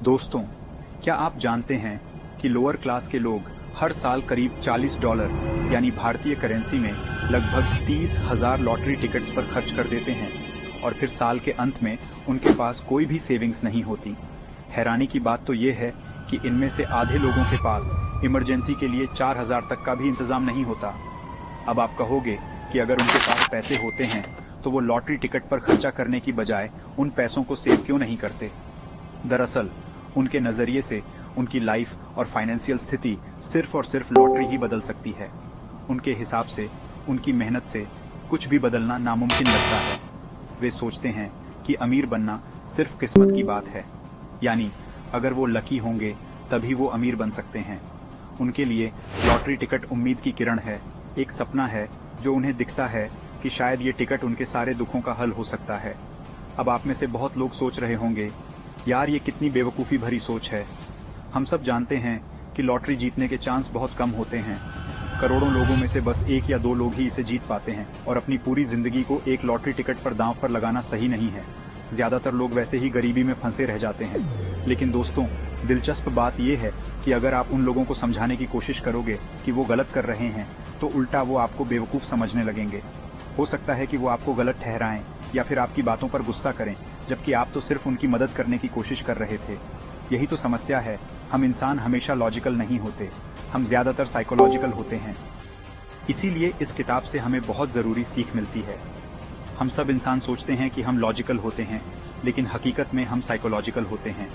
दोस्तों, क्या आप जानते हैं कि लोअर क्लास के लोग हर साल करीब $40 यानी भारतीय करेंसी में लगभग 30,000 लॉटरी टिकट्स पर खर्च कर देते हैं और फिर साल के अंत में उनके पास कोई भी सेविंग्स नहीं होती। हैरानी की बात तो ये है कि इनमें से आधे लोगों के पास इमरजेंसी के लिए 4,000 तक का भी इंतजाम नहीं होता। अब आप कहोगे कि अगर उनके पास पैसे होते हैं तो वो लॉटरी टिकट पर खर्चा करने की बजाय उन पैसों को सेव क्यों नहीं करते। दरअसल उनके नजरिए से उनकी लाइफ और फाइनेंशियल स्थिति सिर्फ और सिर्फ लॉटरी ही बदल सकती है। उनके हिसाब से उनकी मेहनत से कुछ भी बदलना नामुमकिन लगता है। वे सोचते हैं कि अमीर बनना सिर्फ किस्मत की बात है, यानी अगर वो लकी होंगे तभी वो अमीर बन सकते हैं। उनके लिए लॉटरी टिकट उम्मीद की किरण है, एक सपना है जो उन्हें दिखता है कि शायद ये टिकट उनके सारे दुखों का हल हो सकता है। अब आप में से बहुत लोग सोच रहे होंगे, यार ये कितनी बेवकूफ़ी भरी सोच है। हम सब जानते हैं कि लॉटरी जीतने के चांस बहुत कम होते हैं। करोड़ों लोगों में से बस 1 या 2 लोग ही इसे जीत पाते हैं और अपनी पूरी जिंदगी को एक लॉटरी टिकट पर दांव पर लगाना सही नहीं है। ज्यादातर लोग वैसे ही गरीबी में फंसे रह जाते हैं। लेकिन दोस्तों, दिलचस्प बात यह है कि अगर आप उन लोगों को समझाने की कोशिश करोगे कि वो गलत कर रहे हैं तो उल्टा वो आपको बेवकूफ़ समझने लगेंगे। हो सकता है कि वो आपको गलत ठहराएं या फिर आपकी बातों पर गुस्सा करें, जबकि आप तो सिर्फ उनकी मदद करने की कोशिश कर रहे थे। यही तो समस्या है, हम इंसान हमेशा लॉजिकल नहीं होते, हम ज्यादातर साइकोलॉजिकल होते हैं। इसीलिए इस किताब से हमें बहुत जरूरी सीख मिलती है। हम सब इंसान सोचते हैं कि हम लॉजिकल होते हैं, लेकिन हकीकत में हम साइकोलॉजिकल होते हैं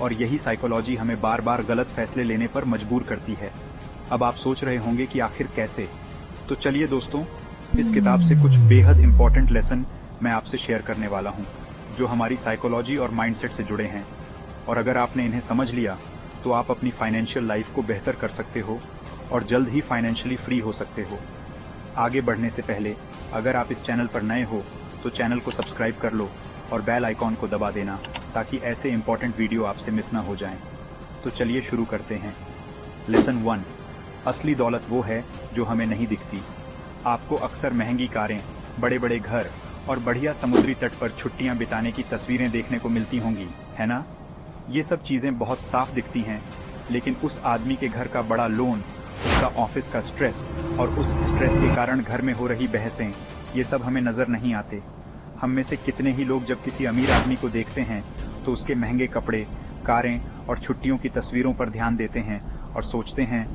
और यही साइकोलॉजी हमें बार बार गलत फैसले लेने पर मजबूर करती है। अब आप सोच रहे होंगे कि आखिर कैसे, तो चलिए दोस्तों, इस किताब से कुछ बेहद इंपॉर्टेंट लेसन मैं आपसे शेयर करने वाला हूँ जो हमारी साइकोलॉजी और माइंडसेट से जुड़े हैं। और अगर आपने इन्हें समझ लिया तो आप अपनी फाइनेंशियल लाइफ को बेहतर कर सकते हो और जल्द ही फाइनेंशियली फ्री हो सकते हो। आगे बढ़ने से पहले अगर आप इस चैनल पर नए हो तो चैनल को सब्सक्राइब कर लो और बेल आइकॉन को दबा देना ताकि ऐसे इंपॉर्टेंट वीडियो आपसे मिस ना हो जाएं। तो चलिए शुरू करते हैं। लेसन 1, असली दौलत वो है जो हमें नहीं दिखती। आपको अक्सर महंगी कारें, बड़े बड़े घर और बढ़िया समुद्री तट पर छुट्टियां बिताने की तस्वीरें देखने को मिलती होंगी, है ना? ये सब चीजें बहुत साफ दिखती हैं, लेकिन उस आदमी के घर का बड़ा लोन, उसका ऑफिस का स्ट्रेस और उस स्ट्रेस के कारण घर में हो रही बहसें, ये सब हमें नजर नहीं आते। हम में से कितने ही लोग जब किसी अमीर आदमी को देखते हैं तो उसके महंगे कपड़े, कारें और छुट्टियों की तस्वीरों पर ध्यान देते हैं और सोचते हैं,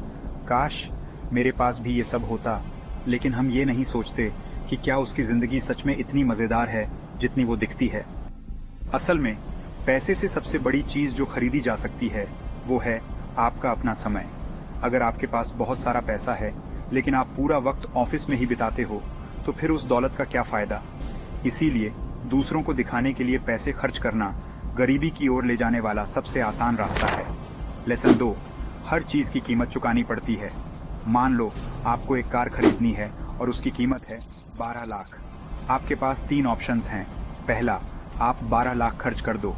काश मेरे पास भी ये सब होता। लेकिन हम ये नहीं सोचते कि क्या उसकी जिंदगी सच में इतनी मजेदार है जितनी वो दिखती है। असल में पैसे से सबसे बड़ी चीज जो खरीदी जा सकती है वो है आपका अपना समय। अगर आपके पास बहुत सारा पैसा है लेकिन आप पूरा वक्त ऑफिस में ही बिताते हो तो फिर उस दौलत का क्या फायदा। इसीलिए दूसरों को दिखाने के लिए पैसे खर्च करना गरीबी की ओर ले जाने वाला सबसे आसान रास्ता है। लेसन 2, हर चीज की कीमत चुकानी पड़ती है। मान लो आपको एक कार खरीदनी है और उसकी कीमत है 12 लाख। आपके पास 3 ऑप्शंस हैं। पहला, आप 12 लाख खर्च कर दो।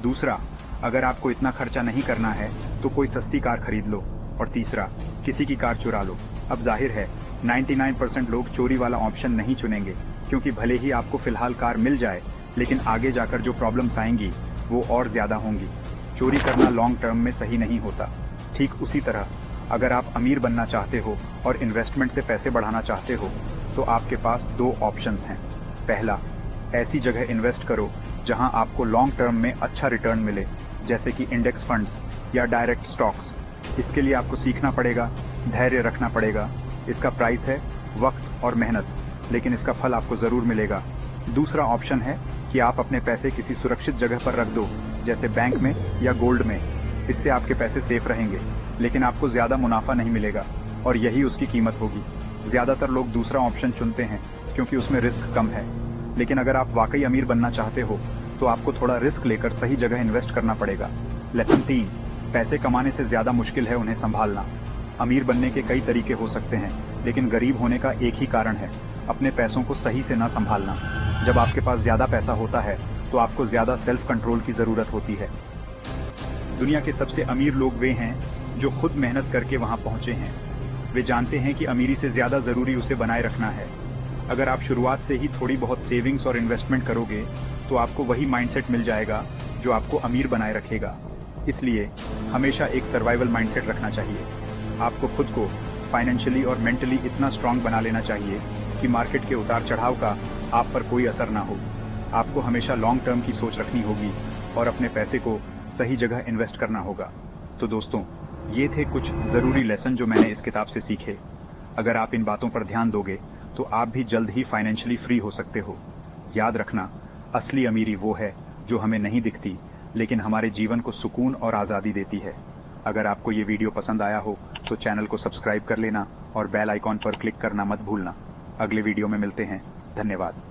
दूसरा, अगर आपको इतना खर्चा नहीं करना है तो कोई सस्ती कार खरीद लो। और तीसरा, किसी की कार चुरा लो। अब जाहिर है 99% लोग चोरी वाला ऑप्शन नहीं चुनेंगे, क्योंकि भले ही आपको फिलहाल कार मिल जाए लेकिन आगे जाकर जो प्रॉब्लम्स आएंगी वो और ज्यादा होंगी। चोरी करना लॉन्ग टर्म में सही नहीं होता। ठीक उसी तरह अगर आप अमीर बनना चाहते हो और इन्वेस्टमेंट से पैसे बढ़ाना चाहते हो तो आपके पास 2 ऑप्शंस हैं। पहला, ऐसी जगह इन्वेस्ट करो जहां आपको लॉन्ग टर्म में अच्छा रिटर्न मिले, जैसे कि इंडेक्स फंड्स या डायरेक्ट स्टॉक्स। इसके लिए आपको सीखना पड़ेगा, धैर्य रखना पड़ेगा। इसका प्राइस है वक्त और मेहनत, लेकिन इसका फल आपको जरूर मिलेगा। दूसरा ऑप्शन है कि आप अपने पैसे किसी सुरक्षित जगह पर रख दो, जैसे बैंक में या गोल्ड में। इससे आपके पैसे सेफ रहेंगे लेकिन आपको ज्यादा मुनाफा नहीं मिलेगा और यही उसकी कीमत होगी। ज्यादातर लोग दूसरा ऑप्शन चुनते हैं क्योंकि उसमें रिस्क कम है। लेकिन अगर आप वाकई अमीर बनना चाहते हो तो आपको थोड़ा रिस्क लेकर सही जगह इन्वेस्ट करना पड़ेगा। लेसन 3, पैसे कमाने से ज्यादा मुश्किल है उन्हें संभालना। अमीर बनने के कई तरीके हो सकते हैं, लेकिन गरीब होने का एक ही कारण है, अपने पैसों को सही से ना संभालना। जब आपके पास ज्यादा पैसा होता है तो आपको ज्यादा सेल्फ कंट्रोल की जरूरत होती है। दुनिया के सबसे अमीर लोग वे हैं जो खुद मेहनत करके वहां पहुंचे हैं। वे जानते हैं कि अमीरी से ज्यादा जरूरी उसे बनाए रखना है। अगर आप शुरुआत से ही थोड़ी बहुत सेविंग्स और इन्वेस्टमेंट करोगे तो आपको वही माइंडसेट मिल जाएगा जो आपको अमीर बनाए रखेगा। इसलिए हमेशा एक सर्वाइवल माइंडसेट रखना चाहिए। आपको खुद को फाइनेंशियली और मेंटली इतना स्ट्रांग बना लेना चाहिए कि मार्केट के उतार चढ़ाव का आप पर कोई असर ना हो। आपको हमेशा लॉन्ग टर्म की सोच रखनी होगी और अपने पैसे को सही जगह इन्वेस्ट करना होगा। तो दोस्तों, ये थे कुछ जरूरी लेसन जो मैंने इस किताब से सीखे। अगर आप इन बातों पर ध्यान दोगे तो आप भी जल्द ही फाइनेंशियली फ्री हो सकते हो। याद रखना, असली अमीरी वो है जो हमें नहीं दिखती लेकिन हमारे जीवन को सुकून और आज़ादी देती है। अगर आपको ये वीडियो पसंद आया हो तो चैनल को सब्सक्राइब कर लेना और बेल आइकॉन पर क्लिक करना मत भूलना। अगले वीडियो में मिलते हैं। धन्यवाद।